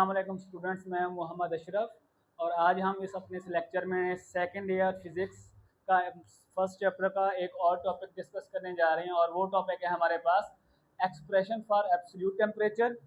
अस्सलाम वालेकुम स्टूडेंट्स, मैं मोहम्मद अशरफ और आज हम इस अपने इस लेक्चर में सेकंड ईयर फिज़िक्स का फर्स्ट चैप्टर का एक और टॉपिक डिस्कस करने जा रहे हैं और वो टॉपिक है हमारे पास एक्सप्रेशन फॉर एब्सोल्यूट टेम्परेचर।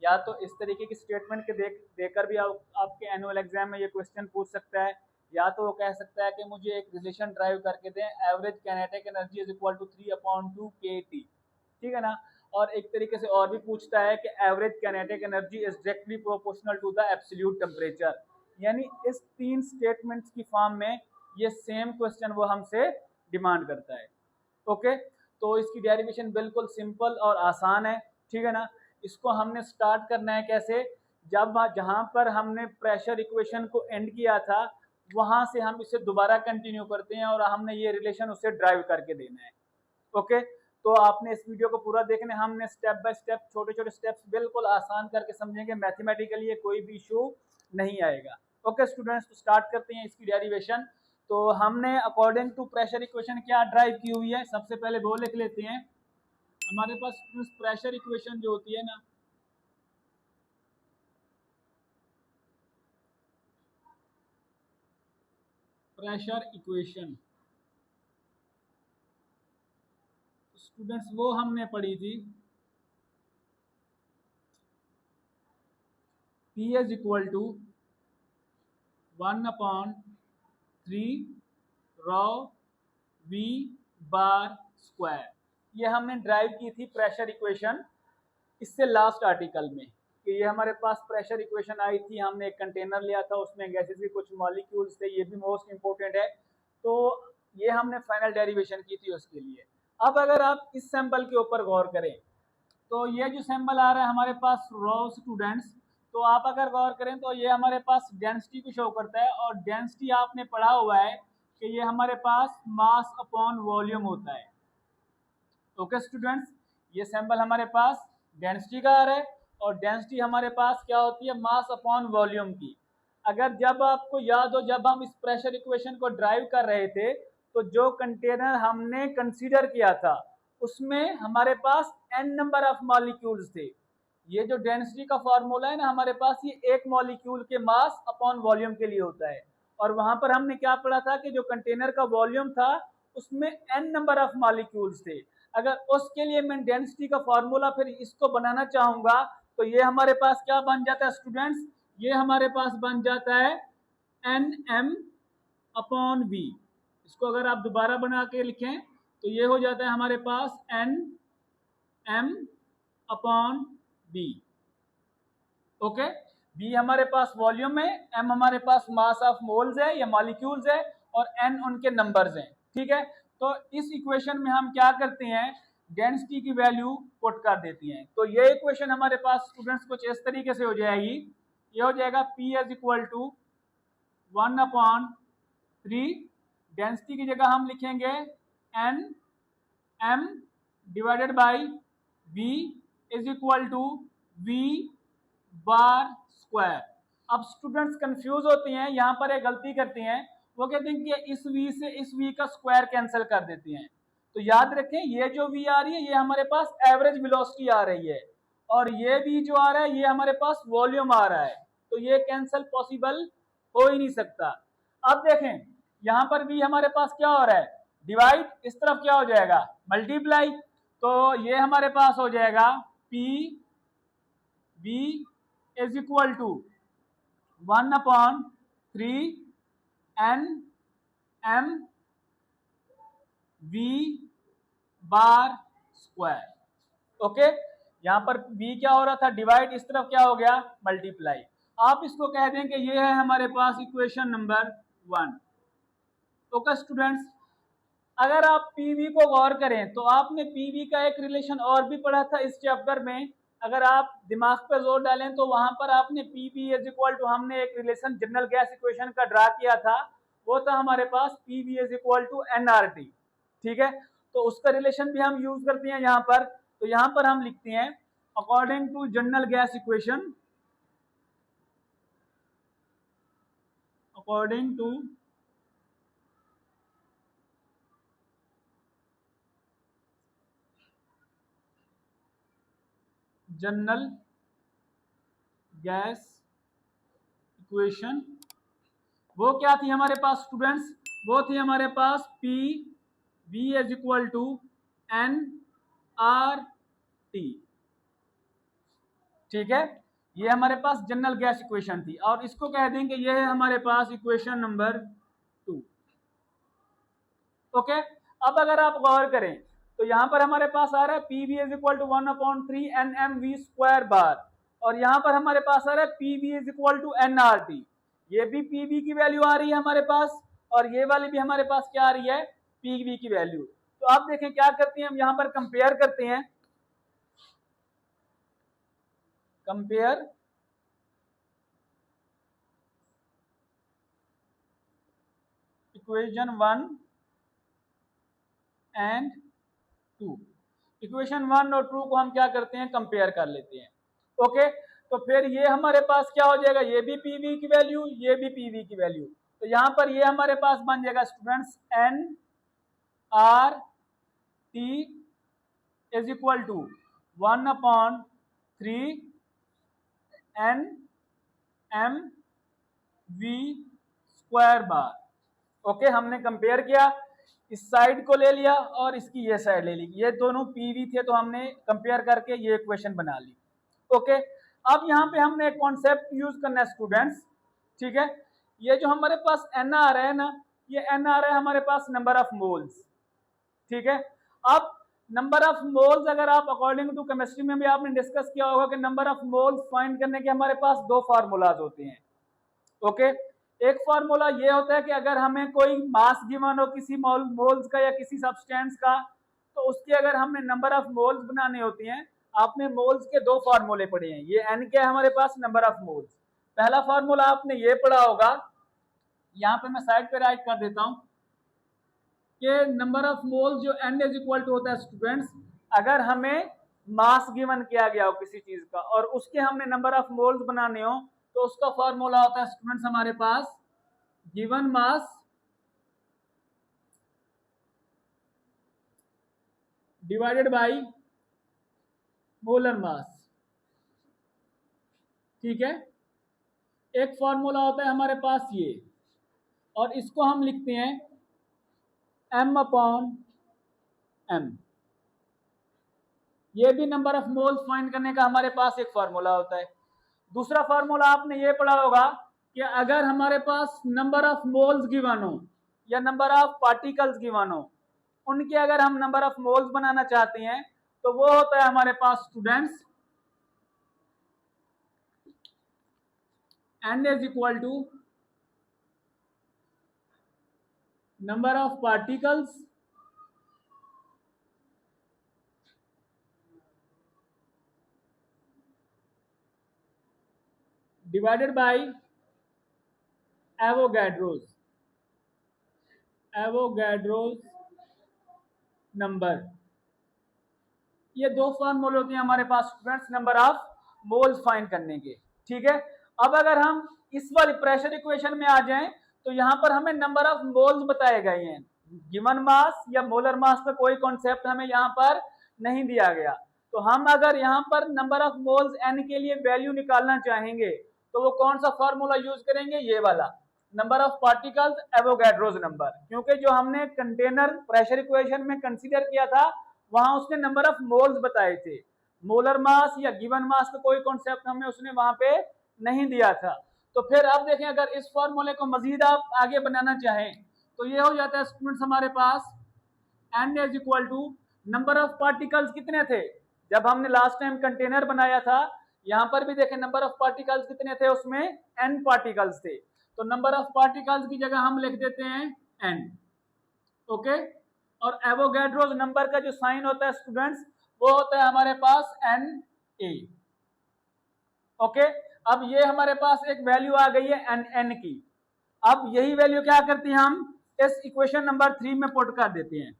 या तो इस तरीके की स्टेटमेंट के देकर भी आपके एनुअल एग्जाम में ये क्वेश्चन पूछ सकता है, या तो वो कह सकता है कि मुझे एक रिलेशन ड्राइव करके दें, average kinetic energy is equal to 3/2 kT, ठीक है ना। और एक तरीके से और भी पूछता है कि average kinetic energy is directly proportional to the absolute temperature. यानी इस तीन स्टेटमेंट्स की फॉर्म में ये सेम क्वेश्चन वो हमसे डिमांड करता है। ओके, तो इसकी डेरिवेशन बिल्कुल सिंपल और आसान है, ठीक है ना। इसको हमने स्टार्ट करना है कैसे, जब जहां पर हमने प्रेशर इक्वेशन को एंड किया था वहां से हम इसे दोबारा कंटिन्यू करते हैं और हमने ये रिलेशन उसे ड्राइव करके देना है। ओके, तो आपने इस वीडियो को पूरा देखना है। हमने स्टेप बाय स्टेप छोटे छोटे स्टेप्स बिल्कुल आसान करके समझेंगे, मैथमेटिकली ये कोई भी इशू नहीं आएगा। ओके स्टूडेंट्स, तो स्टार्ट करते हैं इसकी डेरिवेशन। तो हमने अकॉर्डिंग टू प्रेशर इक्वेशन क्या ड्राइव की हुई है, सबसे पहले वो लिख लेते हैं। हमारे पास प्रेशर इक्वेशन जो होती है ना, प्रेशर इक्वेशन स्टूडेंट्स वो हमने पढ़ी थी, P is equal to 1/3 rho V bar square. ये हमने ड्राइव की थी प्रेशर इक्वेशन इससे लास्ट आर्टिकल में, कि ये हमारे पास प्रेशर इक्वेशन आई थी। हमने एक कंटेनर लिया था, उसमें गैसेस के कुछ मॉलिक्यूल्स थे, ये भी मोस्ट इंपॉर्टेंट है। तो ये हमने फाइनल डेरिवेशन की थी उसके लिए। अब अगर आप इस सैंपल के ऊपर गौर करें तो ये जो सैंपल आ रहा है हमारे पास रॉ स्टूडेंट्स, तो आप अगर गौर करें तो ये हमारे पास डेंसिटी को शो करता है, और डेंसिटी आपने पढ़ा हुआ है कि ये हमारे पास मास अपॉन वॉल्यूम होता है। ओके स्टूडेंट्स, ये सैंपल हमारे पास डेंसिटी का आ रहा है और डेंसिटी हमारे पास क्या होती है, मास अपॉन वॉल्यूम की। अगर जब आपको याद हो, जब हम इस प्रेशर इक्वेशन को ड्राइव कर रहे थे तो जो कंटेनर हमने कंसीडर किया था उसमें हमारे पास n नंबर ऑफ मॉलिक्यूल्स थे। ये जो डेंसिटी का फॉर्मूला है ना हमारे पास, ये एक मॉलिक्यूल के मास अपॉन वॉल्यूम के लिए होता है। और वहां पर हमने क्या पढ़ा था कि जो कंटेनर का वॉल्यूम था उसमें n नंबर ऑफ मॉलिक्यूल्स थे। अगर उसके लिए मैं डेंसिटी का फॉर्मूला फिर इसको बनाना चाहूंगा तो ये हमारे पास क्या बन जाता है स्टूडेंट्स, ये हमारे पास बन जाता है nm अपॉन v। इसको अगर आप दोबारा बना के लिखें तो ये हो जाता है हमारे पास nm upon v। Okay, v हमारे पास वॉल्यूम है, m हमारे पास मास ऑफ मोल्स है या मॉलिक्यूल्स है, और n उनके नंबर्स हैं, ठीक है। तो इस इक्वेशन में हम क्या करते हैं, डेंसिटी की वैल्यू पुट कर देती हैं। तो ये इक्वेशन हमारे पास स्टूडेंट्स कुछ इस तरीके से हो जाएगी। ये हो जाएगा P is equal to 1/3, density की जगह हम लिखेंगे n m divided by v is equal to v bar square. अब स्टूडेंट्स कंफ्यूज होते हैं, यहाँ पर एक गलती करते हैं, वो कहते हैं कि इस v से इस v का स्क्वायर कैंसिल कर देते हैं। तो याद रखें ये जो v आ रही है ये हमारे पास एवरेज वेलोसिटी आ रही है, और ये v जो आ रहा है ये हमारे पास वॉल्यूम आ रहा है, तो ये कैंसिल पॉसिबल हो ही नहीं सकता। अब देखें यहाँ पर v हमारे पास क्या हो रहा है, डिवाइड, इस तरफ क्या हो जाएगा, मल्टीप्लाई। तो ये हमारे पास हो जाएगा p v is equal to 1/3 n m v bar square. Okay, यहां पर v क्या हो रहा था, डिवाइड, इस तरफ क्या हो गया, मल्टीप्लाई। आप इसको कह दें कि ये है हमारे पास इक्वेशन नंबर 1। ओके स्टूडेंट्स, अगर आप पीवी को गौर करें तो आपने पीवी का एक रिलेशन और भी पढ़ा था इस चैप्टर में। अगर आप दिमाग पर जोर डालें तो वहां पर आपने पीवी इज इक्वल टू, हमने एक रिलेशन जनरल गैस इक्वेशन का ड्रा किया था, वो था हमारे पास PV is equal to NRT, ठीक है। तो उसका रिलेशन भी हम यूज करते हैं यहाँ पर। तो यहाँ पर हम लिखते हैं according to general gas equation, according to general gas equation, वो क्या थी हमारे पास स्टूडेंट्स, वो थी हमारे पास P V is equal to N R T. ठीक है, ये हमारे पास जनरल गैस इक्वेशन थी और इसको कह देंगे ये है हमारे पास इक्वेशन नंबर 2। ओके, अब अगर आप गौर करें तो यहां पर हमारे पास आ रहा है P V is equal to 1/3 N M V square bar, और यहां पर हमारे पास आ रहा है P V is equal to N R T. ये भी पी वी की वैल्यू आ रही है हमारे पास और ये वाली भी हमारे पास क्या आ रही है, पी वी की वैल्यू। तो आप देखें क्या करते हैं, हम यहां पर कंपेयर करते हैं, कंपेयर इक्वेशन 1 एंड 2। इक्वेशन 1 और 2 को हम क्या करते हैं, कंपेयर कर लेते हैं। ओके, तो फिर ये हमारे पास क्या हो जाएगा, ये भी पीवी की वैल्यू, ये भी पीवी की वैल्यू, तो यहां पर ये हमारे पास बन जाएगा students N R T is equal to 1/3 N M V square bar. Okay, हमने कंपेयर किया, इस साइड को ले लिया और इसकी ये साइड ले ली, ये दोनों पीवी थे तो हमने कंपेयर करके ये इक्वेशन बना ली। ओके, अब यहाँ पे हमने एक कॉन्सेप्ट यूज करना है स्टूडेंट्स। ठीक है, ये जो हमारे पास एन आर है ना, ये एन आर है हमारे पास नंबर ऑफ मोल्स। ठीक है, अब नंबर ऑफ मोल्स अगर आप अकॉर्डिंग टू केमिस्ट्री में भी आपने डिस्कस किया होगा कि नंबर ऑफ मोल्स फाइंड करने के हमारे पास दो फार्मूलाज होते हैं। ओके, एक फार्मूला ये होता है कि अगर हमें कोई मास गिवन हो किसी मोल्स का या किसी सब्सटेंस का, तो उसके अगर हमने नंबर ऑफ मोल्स बनाने होती हैं, आपने मोल्स के दो फार्मूले पढ़े हैं, ये एन के है हमारे पास, नंबर ऑफ मोल्स। पहला फार्मूला आपने ये पढ़ा होगा, यहाँ पे मैं साइड पे राइट कर देता हूं कि नंबर ऑफ मोल्स जो एन इज इक्वल टू होता है स्टूडेंट्स, अगर हमें मास गिवन किया गया हो किसी चीज का और उसके हमने नंबर ऑफ मोल्स बनाने हो, तो उसका फॉर्मूला होता है स्टूडेंट्स हमारे पास given mass divided by molar mass. ठीक है, एक फॉर्मूला होता है हमारे पास ये, और इसको हम लिखते हैं m/m। ये भी नंबर ऑफ मोल्स फाइंड करने का हमारे पास एक फॉर्मूला होता है। दूसरा फॉर्मूला आपने ये पढ़ा होगा कि अगर हमारे पास नंबर ऑफ मोल्स गिवन हो या नंबर ऑफ पार्टिकल्स गिवन हो, उनके अगर हम नंबर ऑफ मोल्स बनाना चाहते हैं तो वो होता है हमारे पास students n is equal to number of particles divided by Avogadro's number. ये दो फॉर्मूले होते हैं हमारे पास students number of moles find करने के। ठीक है, अब अगर हम इस वाली प्रेशर इक्वेशन में आ जाएं तो यहां पर हमें नंबर ऑफ मोल्स बताए गए हैं, गिवन मास या मोलर मास का कोई कॉन्सेप्ट हमें यहां पर नहीं दिया गया। तो हम अगर यहां पर नंबर ऑफ मोल्स एन के लिए वैल्यू निकालना चाहेंगे तो वो कौन सा फॉर्मूला यूज करेंगे, ये वाला number of particles Avogadro's number, क्योंकि जो हमने कंटेनर प्रेशर इक्वेशन में कंसीडर किया था वहां उसने नंबर ऑफ मोल्स बताए थे, मोलर मास या गिवन मास का कोई कॉन्सेप्ट हमें उसने वहां पे नहीं दिया था। तो फिर आप देखें अगर इस फॉर्मूले को मजीद आप आगे बनाना चाहें तो ये हो जाता है स्टूडेंट्स हमारे पास n is equal to number of particles कितने थे जब हमने लास्ट टाइम कंटेनर बनाया था, यहां पर भी देखें नंबर ऑफ पार्टिकल्स कितने थे, उसमें n पार्टिकल्स थे, तो नंबर ऑफ पार्टिकल्स की जगह हम लिख देते हैं n। ओके, और एवोगैड्रोस नंबर का जो साइन होता है स्टूडेंट्स वो होता है हमारे पास Na। ओके, अब ये हमारे पास एक वैल्यू आ गई है n की। अब यही वैल्यू क्या करती है, हम इस इक्वेशन नंबर 3 में पुट कर देते हैं,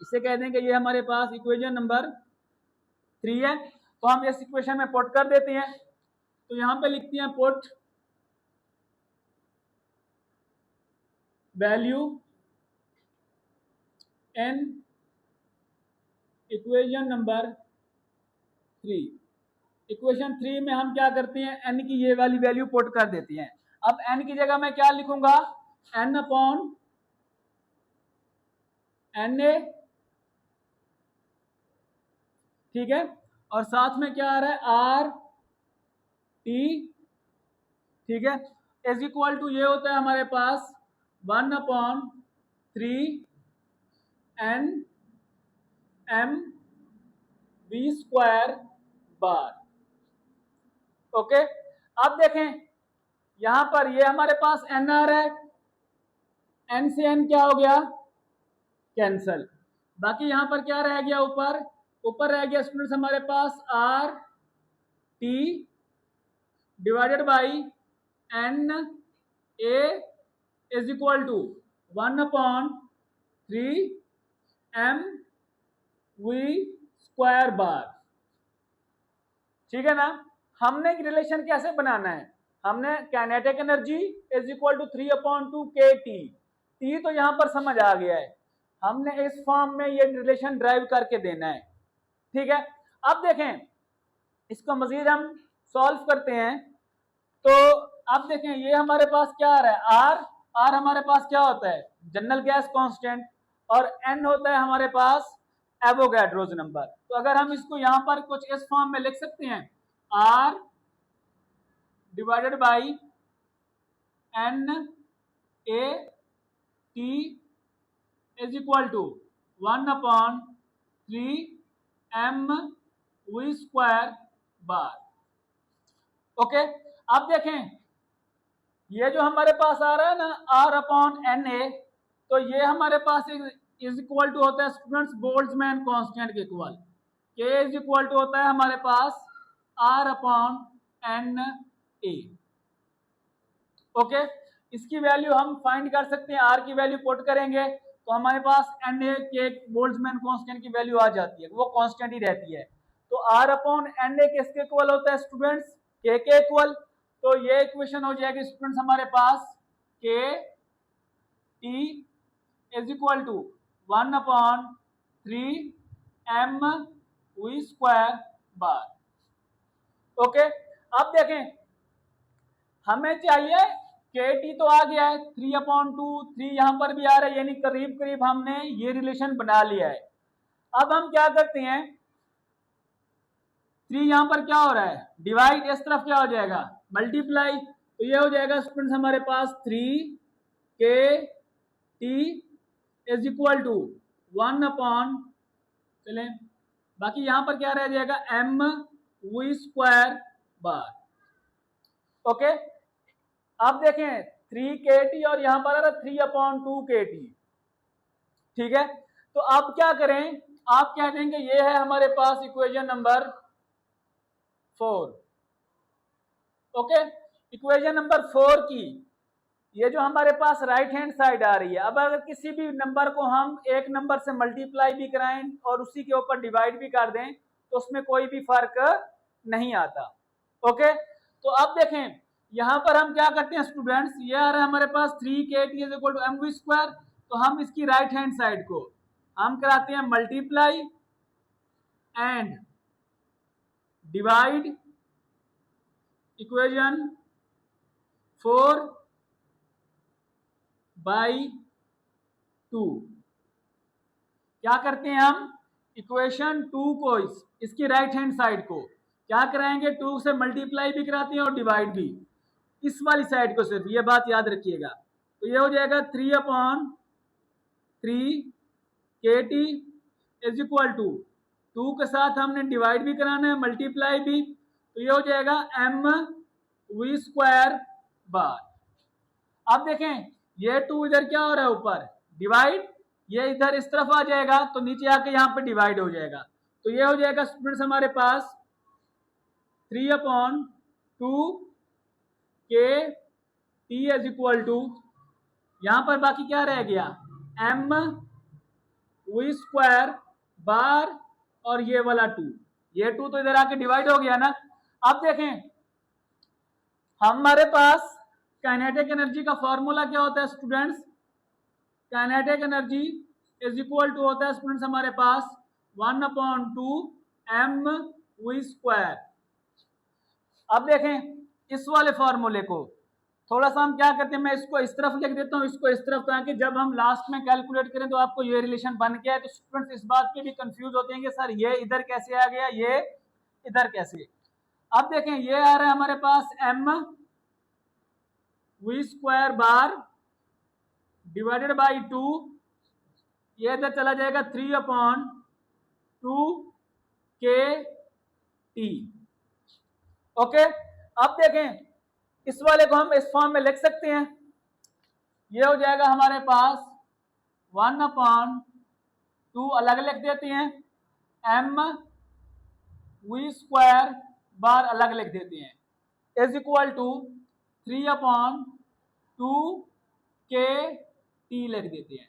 इसे कह दें कि ये हमारे पास इक्वेशन नंबर 3 है, तो हम इस इक्वेशन में पुट कर देते हैं। तो यहां पे लिखते हैं put value in equation number 3। Equation 3 में हम क्या करते हैं, n की ये वाली वैल्यू पुट कर देते हैं। अब n की जगह मैं क्या लिखूंगा, n अपॉन Na, ठीक है, और साथ में क्या आ रहा है आर टी, ठीक है, इज इक्वल टू ये होता है हमारे पास 1/3 n m v square bar. Okay, अब देखें यहां पर ये हमारे पास n आ रहा है, n से n क्या हो गया, कैंसल। बाकी यहां पर क्या रह गया, ऊपर ऊपर रह गया स्टूडेंट्स हमारे पास R T divided by N A is equal to 1/3 m v square bar. ठीक है ना। हमने एक रिलेशन कैसे बनाना है, हमने kinetic energy is equal to 3/2 kT, T तो यहां पर समझ आ गया है, हमने इस फॉर्म में ये रिलेशन ड्राइव करके देना है। ठीक है, अब देखें इसको मजीद हम सॉल्व करते हैं। तो अब देखें ये हमारे पास क्या आ रहा है, आर, आर हमारे पास क्या होता है, जनरल गैस कांस्टेंट, और एन होता है हमारे पास एवोगैड्रोज नंबर। तो अगर हम इसको यहां पर कुछ इस फॉर्म में लिख सकते हैं, R divided by N A T is equal to 1/3 m v square bar. Okay, अब देखें ये जो हमारे पास आ रहा है ना r अपॉन एन ए, तो ये हमारे पास इज इक्वल टू होता है स्टूडेंट्स बोल्ट्जमैन कांस्टेंट के equal, k is equal to होता है हमारे पास r upon N A. Okay, इसकी वैल्यू हम फाइंड कर सकते हैं, r की वैल्यू पुट करेंगे तो हमारे पास एन ए के बोल्ट्जमैन कांस्टेंट की वैल्यू आ जाती है, वो कांस्टेंट ही रहती है। तो r अपॉन एन ए किसके इक्वल होता है स्टूडेंट्स, k के इक्वल। तो ये इक्वेशन हो जाएगी स्टूडेंट्स हमारे पास k t is equal to 1/3 m v square bar. Okay, अब देखें हमें चाहिए KT तो आ गया है 3/2, 3 यहां पर भी आ रहा है, यानी करीब करीब हमने ये रिलेशन बना लिया है। अब हम क्या करते हैं, 3 यहां पर क्या हो रहा है डिवाइड, इस तरफ क्या हो जाएगा मल्टीप्लाई, तो ये हो जाएगा स्टूडेंट्स हमारे पास 3KT इज इक्वल टू 1/, चले बाकी यहां पर क्या रह जाएगा m v square bar. Okay, अब देखें 3KT और यहां पर आ रहा 3/2 KT। ठीक है, तो अब क्या करें, आप क्या देंगे, ये है हमारे पास equation number 4। Okay, equation number 4 की ये जो हमारे पास राइट हैंड साइड आ रही है, अब अगर किसी भी नंबर को हम एक नंबर से मल्टीप्लाई भी कराएं और उसी के ऊपर डिवाइड भी कर दें तो उसमें कोई भी फर्क नहीं आता। ओके, तो अब देखें यहां पर हम क्या करते हैं स्टूडेंट्स, ये आ रहा है हमारे पास 3KT is equal to m v square, तो हम इसकी राइट हैंड साइड को हम कराते हैं multiply and divide equation 4 by 2। क्या करते हैं हम इक्वेशन 2 को इसकी राइट हैंड साइड को क्या कराएंगे, 2 से मल्टीप्लाई भी कराते हैं और डिवाइड भी, इस वाली साइड को सिर्फ, ये बात याद रखिएगा। तो ये हो जाएगा 3/3 KT इज इक्वल टू 2 के साथ हमने डिवाइड भी कराना है मल्टीप्लाई भी, तो ये हो जाएगा m v स्क्वायर बार। अब देखें ये 2 इधर क्या हो रहा है ऊपर डिवाइड, ये इधर इस तरफ आ जाएगा तो नीचे आके यहाँ पे डिवाइड हो जाएगा, तो ये हो जाएगा स्टूडेंट्स हमारे पास 3/2 KT इज इक्वल टू, यहां पर बाकी क्या रह गया m v स्क्वायर बार और ये वाला 2, ये 2 तो इधर आके डिवाइड हो गया ना। अब देखें हमारे पास काइनेटिक एनर्जी का फॉर्मूला क्या होता है students, kinetic energy is equal to होता है स्टूडेंट्स हमारे पास 1/2 m v स्क्वायर। अब देखें इस वाले फॉर्मूले को थोड़ा सा हम क्या करते हैं, मैं इसको इस तरफ लिख देता हूँ, इसको इस तरफ, ताकि जब हम लास्ट में कैलकुलेट करें तो आपको ये रिलेशन बन गया है। तो स्टूडेंट्स इस बात पे भी कंफ्यूज होते हैं कि सर ये इधर कैसे आ गया, ये इधर कैसे। अब देखें ये आ रहा है हमारे पास m v square bar divided by 2, ये इधर चला जाएगा 3/2 k t। ओके, अब देखें इस वाले को हम इस फॉर्म में लिख सकते हैं, ये हो जाएगा हमारे पास 1/2, अलग लिख देते हैं, m v स्क्वायर बार अलग लिख देते हैं, is equal to 3/2 k t लिख देते हैं।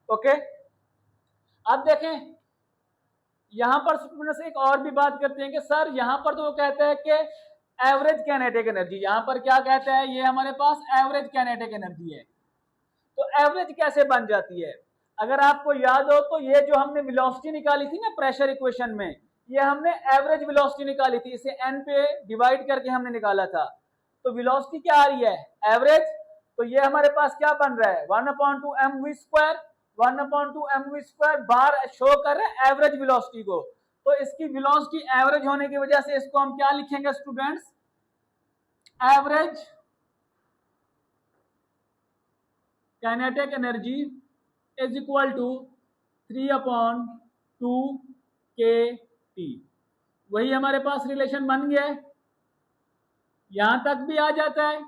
ओके, अब देखें यहां पर स्टूडेंट्स एक और भी बात करते हैं कि सर यहां पर तो वो कहता है कि एवरेज काइनेटिक एनर्जी, यहां पर क्या कहता है, ये हमारे पास एवरेज काइनेटिक एनर्जी है। तो एवरेज कैसे बन जाती है, अगर आपको याद हो तो ये जो हमने वेलोसिटी निकाली थी ना प्रेशर इक्वेशन में, ये हमने एवरेज वेलोसिटी निकाली थी, इसे n पे डिवाइड करके हमने निकाला था। तो वेलोसिटी क्या आ रही है, एवरेज। तो ये हमारे पास क्या बन रहा है, 1/2 mv square, 1/2 mv square bar show कर रहे हैं एवरेज वेलोसिटी को। तो इसकी वेलोसिटी एवरेज होने की वजह से इसको हम क्या लिखेंगे students, average kinetic energy is equal to 3/2 k t। वही हमारे पास रिलेशन बन गया है, यहां तक भी आ जाता है।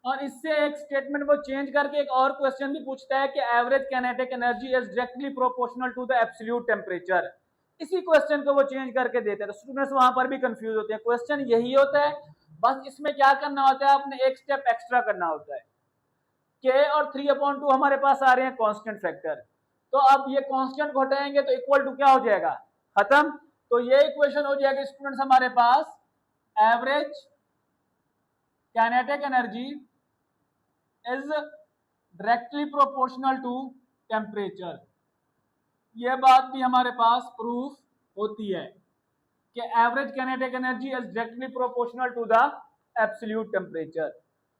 और इससे एक स्टेटमेंट वो चेंज करके एक और क्वेश्चन भी पूछता है कि average kinetic energy is directly proportional to the absolute temperature. इसी क्वेश्चन को वो चेंज करके देते हैं, तो स्टूडेंट्स वहां पर भी कंफ्यूज होते हैं। क्वेश्चन यही होता है, बस इसमें क्या करना होता है, आपने एक स्टेप एक्स्ट्रा करना होता है। k और 3/2 हमारे पास आ रहे हैं कांस्टेंट फैक्टर, तो अब ये कांस्टेंट को हटाएंगे तो इक्वल टू क्या हो जाएगा, खत्म। तो ये इक्वेशन हो जाएगी स्टूडेंट्स हमारे पास average kinetic energy is directly proportional to temperature. यह बात भी हमारे पास प्रूफ होती है कि average kinetic energy is directly proportional to the absolute temperature.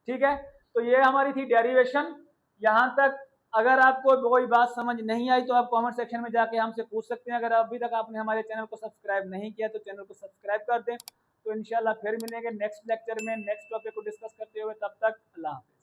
ठीक है, तो ये हमारी थी डेरिवेशन। यहां तक अगर आपको कोई बात समझ नहीं आई तो आप कमेंट सेक्शन में जाके हमसे पूछ सकते हैं। अगर अभी तक आपने हमारे चैनल को सब्सक्राइब नहीं किया तो चैनल को सब्सक्राइब कर दें। तो इंशाल्लाह फिर मिलेंगे नेक्स्ट लेक्चर में नेक्स्ट टॉपिक को डिस्कस करते हुए, तब तक अल्लाह हाफिज़।